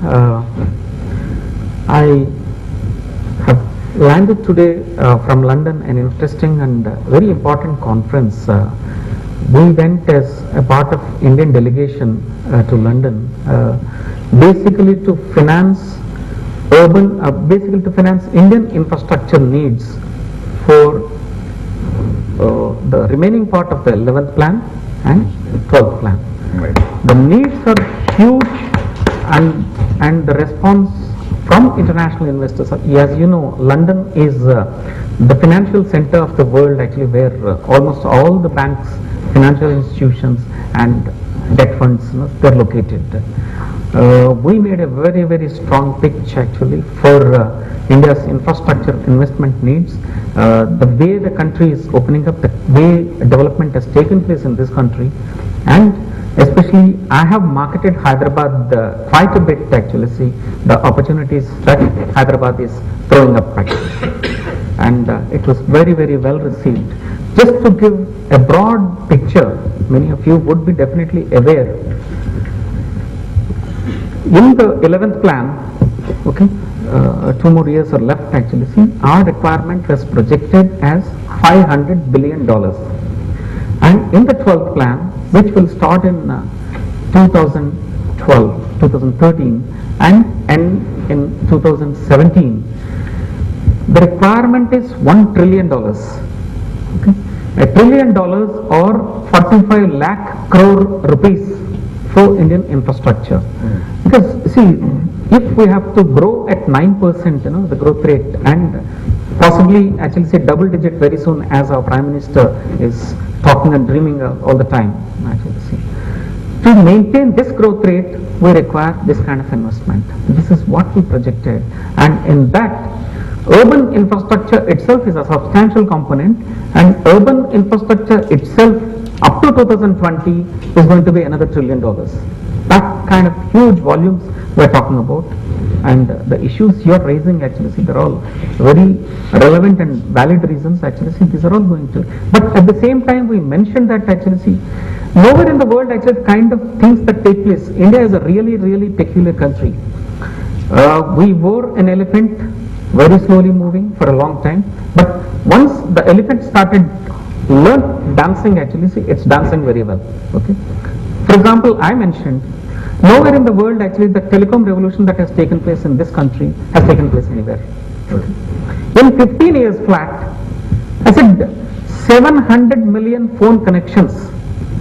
Uh, I have landed today from London, an interesting and very important conference. We went as a part of Indian delegation to London, basically to finance basically to finance Indian infrastructure needs for the remaining part of the 11th plan and 12th plan. Right. The needs are huge, and the response from international investors, as you know, London is the financial center of the world, actually, where almost all the banks, financial institutions and debt funds, they're located. We made a very strong pitch actually for India's infrastructure investment needs. The way the country is opening up, the way development has taken place in this country, and especially I have marketed Hyderabad quite a bit actually. See the opportunities that Hyderabad is throwing up actually, and it was very well received. Just to give a broad picture, many of you would be definitely aware. In the 11th plan, okay, 2 more years are left actually. See, our requirement was projected as $500 billion. And in the 12th plan, which will start in 2012, 2013 and end in 2017, the requirement is $1 trillion. Okay? $1 trillion or 45 lakh crore rupees for Indian infrastructure. Because see, if we have to grow at 9%, the growth rate, and possibly actually say double digit very soon, as our Prime Minister is talking and dreaming all the time, actually see. To maintain this growth rate, we require this kind of investment. This is what we projected, and in that, urban infrastructure itself is a substantial component, and urban infrastructure itself up to 2020 is going to be another $1 trillion. That kind of huge volumes we're talking about, and the issues you're raising actually, see, they're all very relevant and valid reasons actually. See, these are all going to, but at the same time we mentioned that actually, see, nowhere in the world actually kind of things that take place. India is a really peculiar country. We wore an elephant very slowly moving for a long time, but once the elephant started learn dancing actually, see, it's dancing very well. Okay. For example, I mentioned nowhere in the world actually the telecom revolution that has taken place in this country has taken place anywhere. Okay. In 15 years flat, I said 700 million phone connections.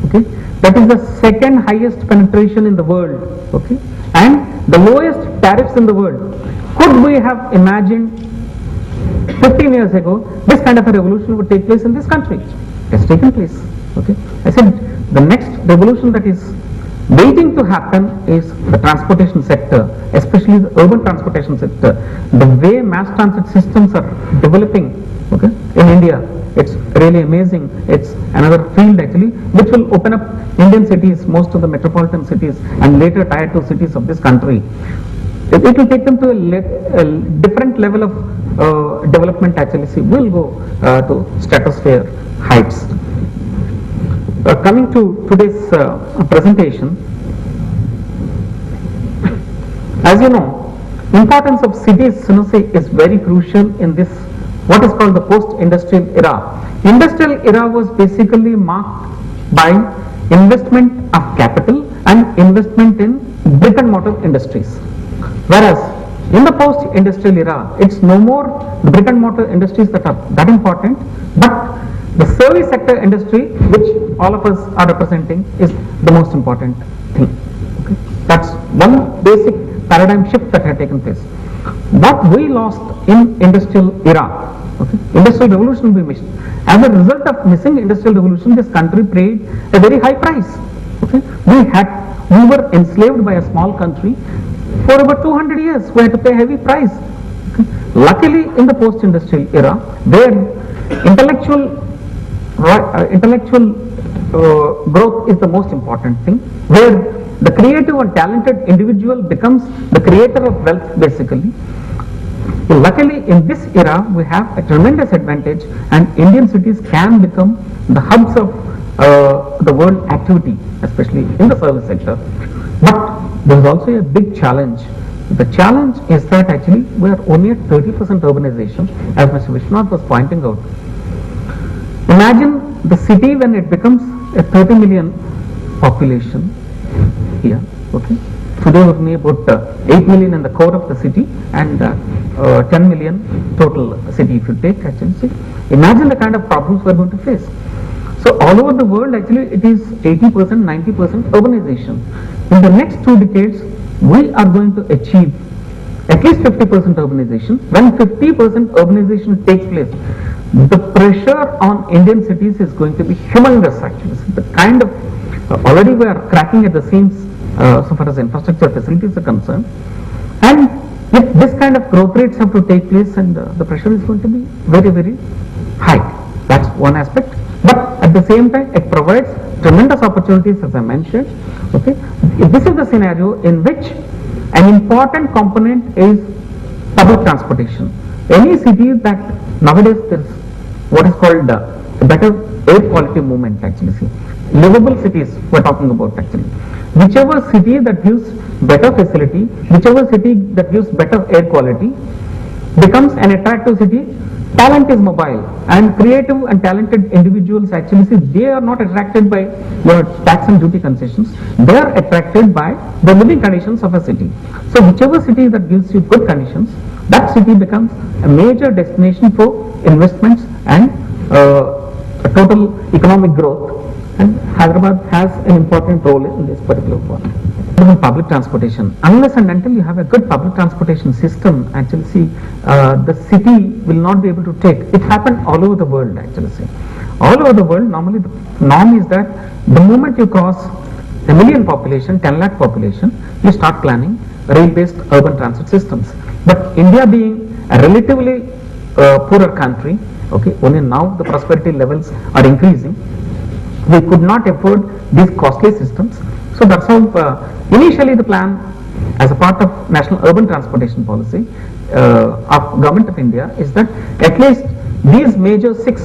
Okay. That is the second highest penetration in the world. Okay. And the lowest tariffs in the world. Could we have imagined 15 years ago this kind of a revolution would take place in this country? It has taken place. Okay. I said the next revolution that is waiting to happen is the transportation sector, especially the urban transportation sector. The way mass transit systems are developing, okay, in India, it's really amazing. It's another field actually which will open up Indian cities, most of the metropolitan cities and later tier 2 cities of this country. It will take them to a different level of development actually. See, we'll go to stratosphere heights. Coming to today's presentation, as you know, importance of cities, is very crucial in this what is called the post-industrial era. Industrial era was basically marked by investment of capital and investment in brick and mortar industries. Whereas in the post-industrial era, it's no more the brick and mortar industries that are that important, but the service sector industry, which all of us are representing, is the most important thing. Okay? That's one basic paradigm shift that had taken place. What we lost in industrial era, okay? Industrial revolution we missed. As a result of missing industrial revolution, this country paid a very high price. Okay? We were enslaved by a small country for over 200 years. We had to pay a heavy price. Okay? Luckily, in the post-industrial era, where intellectual growth is the most important thing, where the creative and talented individual becomes the creator of wealth basically. So luckily in this era we have a tremendous advantage, and Indian cities can become the hubs of the world activity, especially in the service sector. But there is also a big challenge. The challenge is that actually we are only at 30% urbanization, as Mr. Vishwanath was pointing out. Imagine the city when it becomes a 30 million population here, okay. Today we're only about 8 million in the core of the city and 10 million total city if you take actually. See, imagine the kind of problems we're going to face. So all over the world actually it is 80%, 90% urbanization. In the next 2 decades, we are going to achieve at least 50% urbanization. When 50% urbanization takes place, the pressure on Indian cities is going to be humongous actually. So the kind of, already we are cracking at the seams so far as infrastructure facilities are concerned. And if this kind of growth rates have to take place, and the pressure is going to be very, very high. That's one aspect. But at the same time, it provides tremendous opportunities, as I mentioned. Okay, this is the scenario in which an important component is public transportation. Any city that nowadays there is what is called a better air quality movement actually. See, livable cities we're talking about actually. Whichever city that gives better facility, whichever city that gives better air quality becomes an attractive city. Talent is mobile, and creative and talented individuals actually, see, they are not attracted by your tax and duty concessions. They are attracted by the living conditions of a city. So whichever city that gives you good conditions, that city becomes a major destination for investments and a total economic growth. And Hyderabad has an important role in this particular one. Public transportation, unless and until you have a good public transportation system, actually see, the city will not be able to take. It happened all over the world actually. See, all over the world, normally the norm is that the moment you cross a million population, 10 lakh population, you start planning rail-based urban transit systems. But India being a relatively poorer country, okay, only now the prosperity levels are increasing. We could not afford these costly systems. So that's how initially the plan as a part of National Urban Transportation Policy of Government of India is that at least these major 6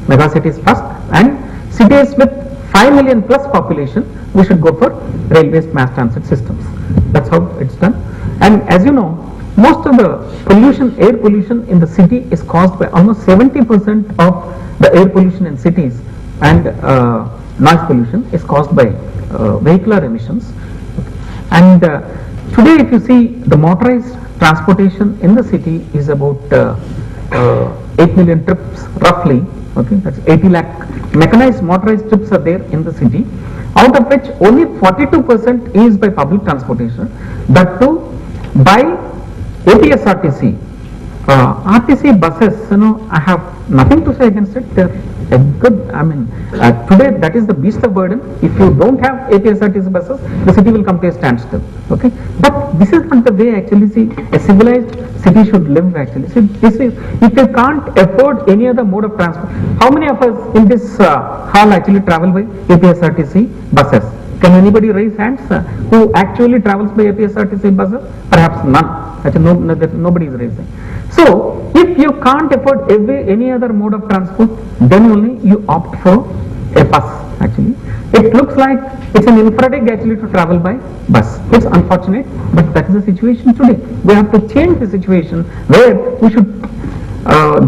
megacities first, and cities with 5 million plus population, we should go for rail-based mass transit systems. That's how it's done. And as you know, most of the pollution, air pollution in the city is caused by almost 70% of the air pollution in cities, and noise pollution is caused by vehicular emissions. And today if you see, the motorized transportation in the city is about 8 million trips roughly, okay, that's 80 lakh mechanized motorized trips are there in the city, out of which only 42% is by public transportation, that too by APSRTC. RTC buses, you know, I have nothing to say against it. They're a good, I mean, today that is the beast of burden. If you don't have APSRTC buses, the city will come to a standstill. Okay, but this is not the way actually. See, a civilized city should live actually. See, this is, if you can't afford any other mode of transport, how many of us in this hall actually travel by APSRTC buses? Can anybody raise hands who actually travels by APSRTC buses? Perhaps none. Actually, nobody is raising. So, if you can't afford any other mode of transport, then only you opt for a bus actually. It looks like it's an infradig actually to travel by bus. It's unfortunate, but that is the situation today. We have to change the situation where we should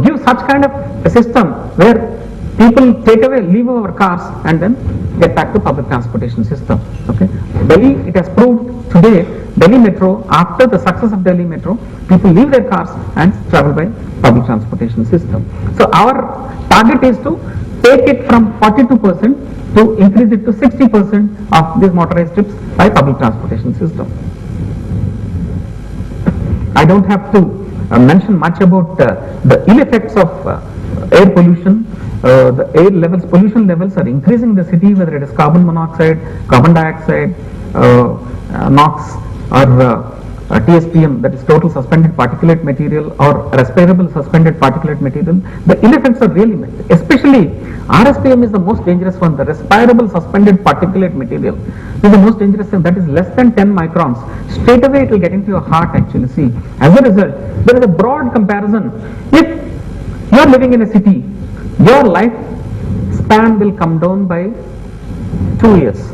give such kind of a system where people leave our cars and then get back to public transportation system. Okay, Delhi, it has proved today, Delhi Metro, after the success of Delhi Metro, people leave their cars and travel by public transportation system. So our target is to take it from 42% to increase it to 60% of these motorized trips by public transportation system. I don't have to mention much about the ill effects of air pollution. The air levels, pollution levels are increasing in the city, whether it is carbon monoxide, carbon dioxide, NOx, or TSPM, that is total suspended particulate material, or respirable suspended particulate material. The ill effects are really met. Especially RSPM is the most dangerous one, the respirable suspended particulate material is the most dangerous one, that is less than 10 microns. Straight away it will get into your heart actually. See, as a result, there is a broad comparison. If you are living in a city, your life span will come down by 2 years.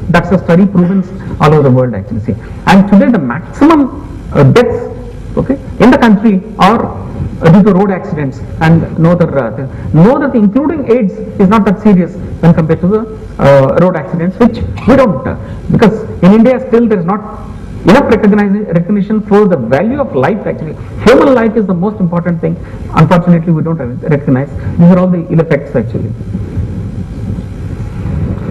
That's a study proven all over the world actually. See, and today the maximum deaths, okay, in the country are due to road accidents and no other no other thing, including AIDS is not that serious when compared to the road accidents, which we don't because in India still there is not enough recognition for the value of life. Actually, human life is the most important thing. Unfortunately, we don't recognize. These are all the ill effects actually.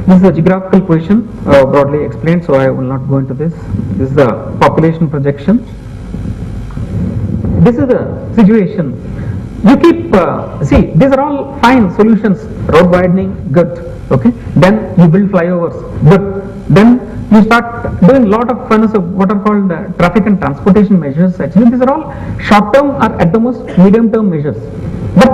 This is a geographical position broadly explained, so I will not go into this. This is the population projection. This is the situation. You keep, see, these are all fine solutions. Road widening, good. Okay. Then you build flyovers, good. Then you start doing a lot of what are called traffic and transportation measures. Actually, these are all short-term or at the most medium-term measures. But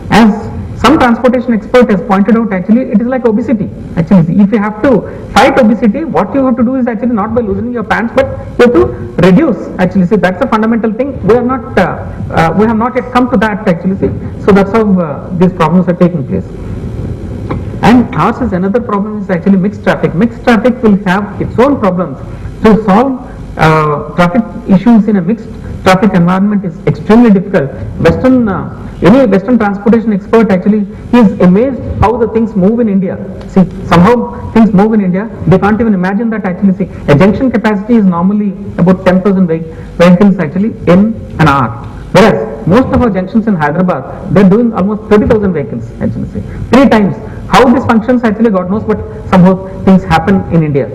as some transportation expert has pointed out, actually it is like obesity. Actually, if you have to fight obesity, what you have to do is actually not by loosening your pants, but you have to reduce. Actually, see, that's a fundamental thing. We have not yet come to that. Actually, see, so that's how these problems are taking place. And ours is another problem is actually mixed traffic. Mixed traffic will have its own problems. To solve traffic issues in a mixed traffic environment is extremely difficult. Any Western transportation expert actually is amazed how the things move in India. See, somehow things move in India. They can't even imagine that actually. See, a junction capacity is normally about 10,000 vehicles actually in an hour. Whereas most of our junctions in Hyderabad, they're doing almost 30,000 vehicles actually. See, 3 times. How this functions actually God knows, but somehow things happen in India.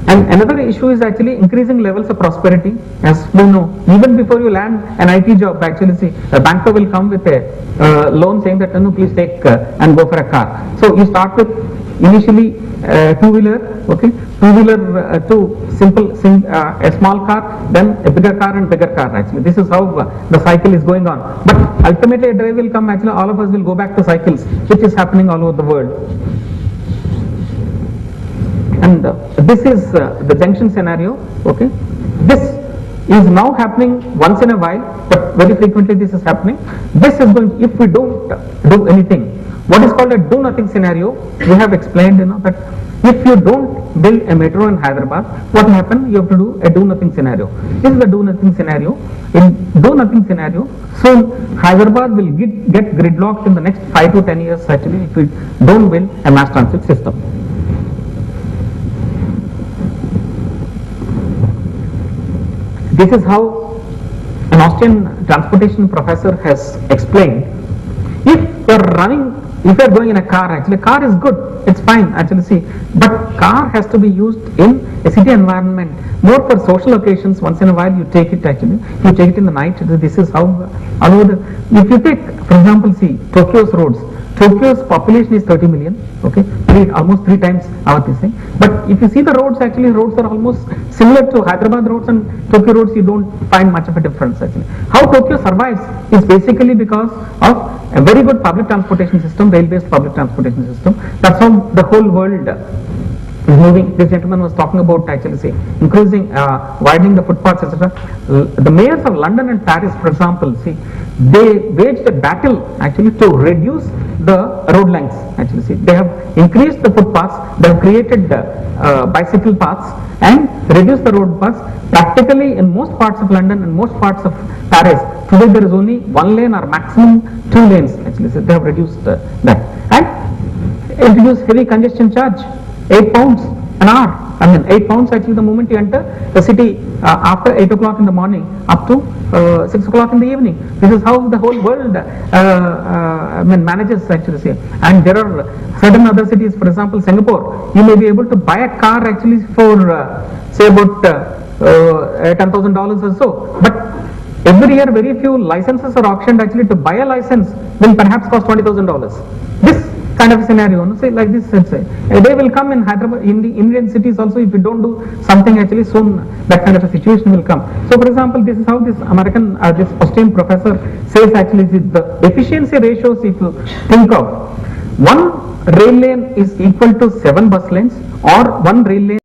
And another issue is actually increasing levels of prosperity. As you know, even before you land an IT job, actually, see, a banker will come with a loan saying that, no, please take and go for a car. So you start with initially two-wheeler, okay, two-wheeler a small car, then a bigger car and bigger car. Actually, this is how the cycle is going on. But ultimately, a day will come. Actually, all of us will go back to cycles, which is happening all over the world. And this is the junction scenario. Okay, this is now happening once in a while, but very frequently this is happening. This is going, if we don't do anything, what is called a do nothing scenario. We have explained, that if you don't build a metro in Hyderabad, what will happen? You have to do a do nothing scenario. This is the do nothing scenario. In do nothing scenario, soon Hyderabad will get gridlocked in the next 5 to 10 years actually if we don't build a mass transit system. This is how an Austrian transportation professor has explained. If you're going in a car, actually car is good, it's fine actually, see, but car has to be used in a city environment, more for social occasions. Once in a while you take it actually, you take it in the night. This is how if you take, for example, see, Tokyo's roads. Tokyo's population is 30 million, okay, almost 3 times our this thing. But if you see the roads, actually roads are almost similar to Hyderabad roads and Tokyo roads. You don't find much of a difference actually. How Tokyo survives is basically because of a very good public transportation system, rail-based public transportation system. That's how the whole world is moving. This gentleman was talking about actually, say, increasing, widening the footpaths, etc. The mayors of London and Paris, for example, see, they waged a battle actually to reduce the road lengths. Actually, see, they have increased the footpaths, they have created bicycle paths and reduced the road paths. Practically in most parts of London and most parts of Paris, today there is only 1 lane or maximum 2 lanes. Actually, so they have reduced that and introduced heavy congestion charge, 8 pounds an hour. I mean 8 pounds actually the moment you enter the city after 8 o'clock in the morning up to 6 o'clock in the evening. This is how the whole world manages actually. Say. And there are certain other cities, for example Singapore, you may be able to buy a car actually for say about $10,000 or so, but every year very few licenses are auctioned. Actually to buy a license will perhaps cost $20,000. This kind of scenario, say like this, a day will come in Hyderabad, in the Indian cities also, if you don't do something actually soon that kind of a situation will come. So for example, this is how this this Austrian professor says actually the efficiency ratios, if you think of 1 rail lane is equal to 7 bus lanes or 1 rail lane